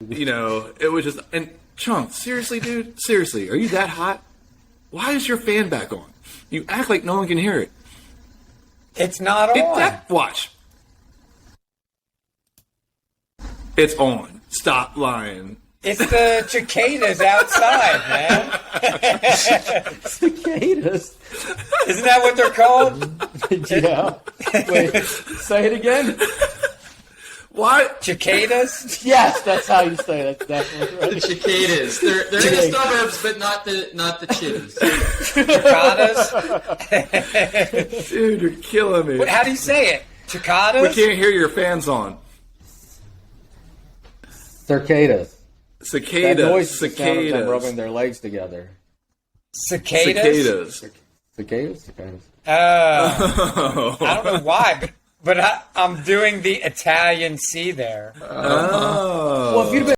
You know, it was just, and Chunk, seriously, dude, seriously, are you that hot? Why is your fan back on? You act like no one can hear it. It's not on. Watch. It's on. Stop lying. It's the cicadas outside, man. Cicadas? Isn't that what they're called? Yeah. Wait, say it again? What? Cicadas? Yes, that's how you say it. That's definitely right. The cicadas. They're in the suburbs, but not the chitties. Cicadas? Dude, you're killing me. How do you say it? Cicadas? We can't hear your fans on. Cicadas. Cicadas. That noise is the sound of them Cicadas. rubbing their legs together. Cicadas? Cicadas? I don't know why, but I'm doing the Italian C there. Oh. Well, if you'd have been